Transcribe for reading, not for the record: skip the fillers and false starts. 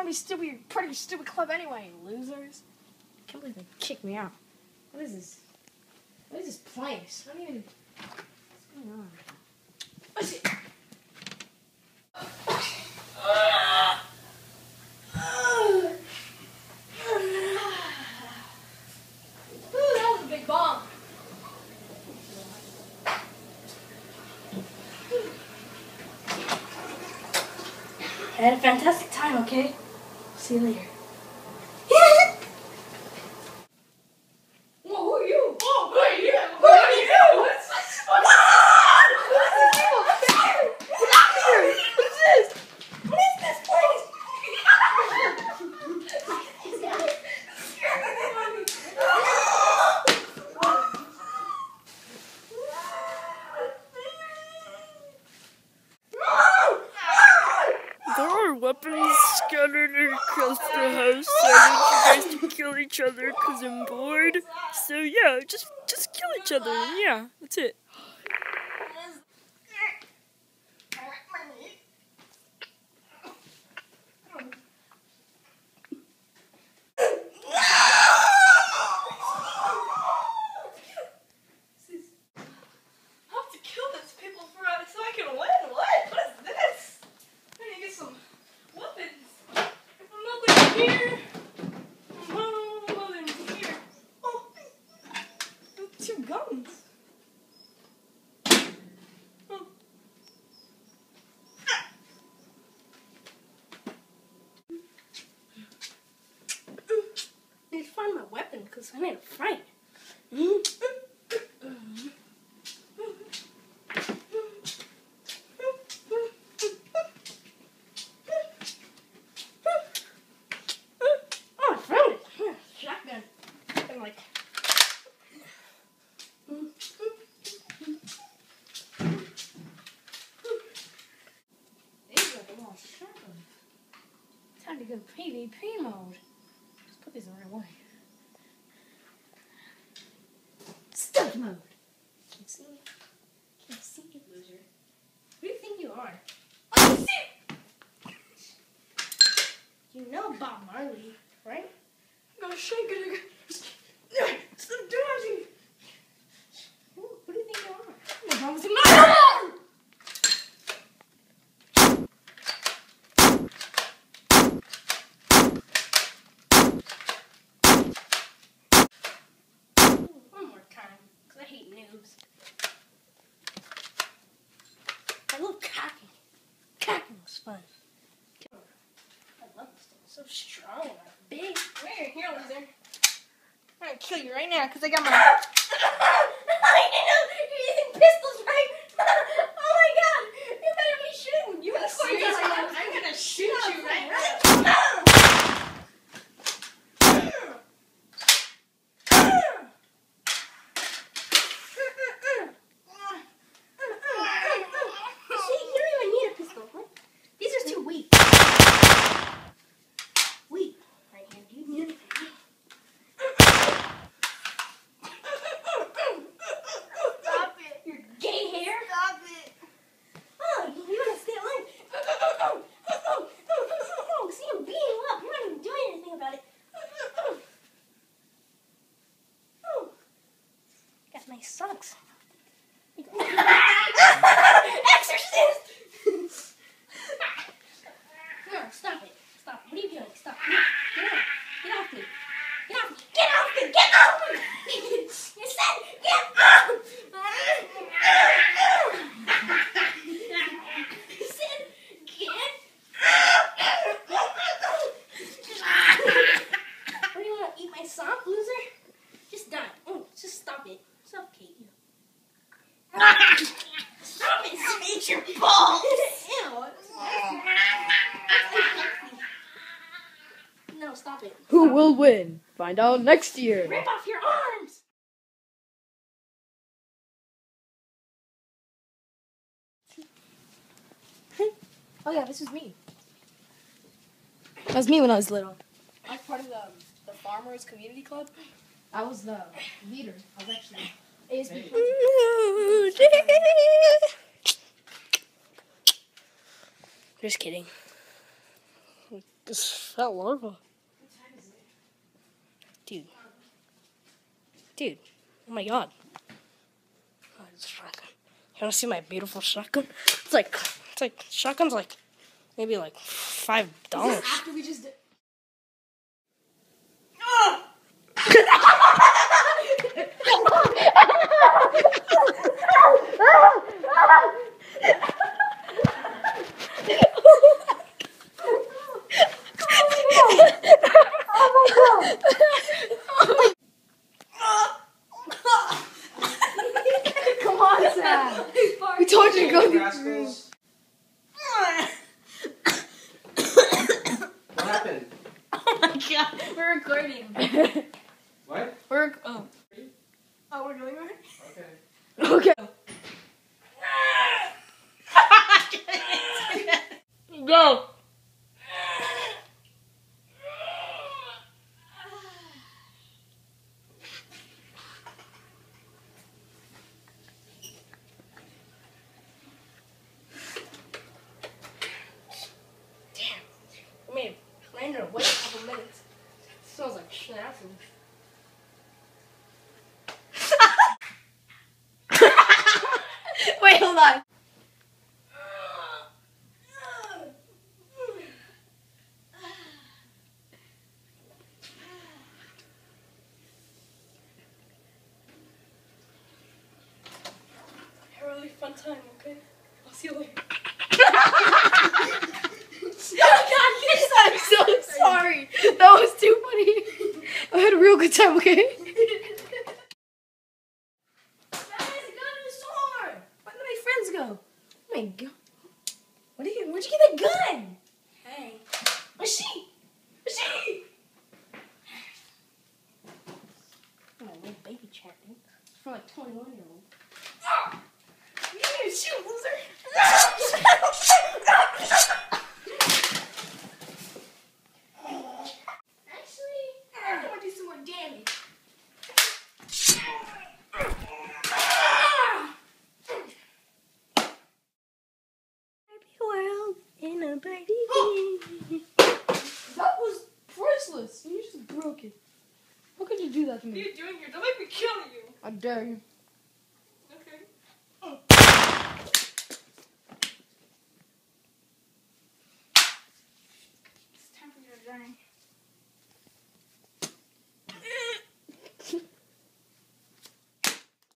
want to be stupid, you're part of your stupid club anyway, losers. I can't believe they kicked me out. What is this? What is this place? I don't even... What's going on? What's it? That was a big bomb. I had a fantastic time, okay? See you later. Whoa, who are you? Oh, who are you? Who are you? What's this? What's this? What is this place? There are weapons scattered across the house. I need you guys to kill each other because I'm bored. So yeah, just kill each other. Yeah, that's it. I need to find my weapon because I need a fight. Oh, I found it. Shotgun. I'm like... These are the little shotgun. Time to go PvP mode. Just put these the right way. Stealth mode. Can't see you. Can't see you, loser. Who do you think you are? I see you! You know Bob Marley, right? I'm gonna shake it again. Stop dodging! Who do you think you are? I'm gonna promise you not. One more time, because I hate noobs. I love cacking. Cacking was fun. I love this thing. It's so strong and big. Come here, loser. I'm gonna kill you right now because I got my... I didn't know you're using pistols, right? Oh my god! You better be shooting. You seriously? I'm gonna shoot you right now. Nice socks. Exorcist! No, stop it. Stop. What are you doing? Stop. Get off. Get off me. Get off me. Get off me. Get off me. You said get off. You said get What do you want to eat my sock, loser? Just die. Oh, just stop it. Suffocate you. Stop it! Eat your balls! Ew. No, stop it. Who will win? Find out next year. Rip off your arms! Oh yeah, this was me. That was me when I was little. I was part of the Farmers Community Club. I was the leader. I was actually ASB. Just kidding. This fat larva. Dude. Dude. Oh my god. Oh, it's a shotgun. You wanna see my beautiful shotgun? It's like shotgun's like maybe like $5. After we just did. Come on, Sam. We told you to go Rascals. What happened? Oh my god, we're recording. What? We're we're doing right. Okay. Okay. Go. I mean, landed to wait a couple minutes. It smells like snafu. Wait, hold on. Had a really fun time, okay? I'll see you later. I'm so sorry. That was too funny. I had a real good time, okay? Guys, I got a new sword! Where did my friends go? Oh my god. Where'd you get that gun? Hey. Where's she? Where's she? My little baby champion. It's for like 21-year-old. You shoot, loser. Actually, I want to do some more damage. Well, in a birdie. That was priceless. You just broke it. How could you do that to me? You're doing here. Don't make me kill you. I dare you.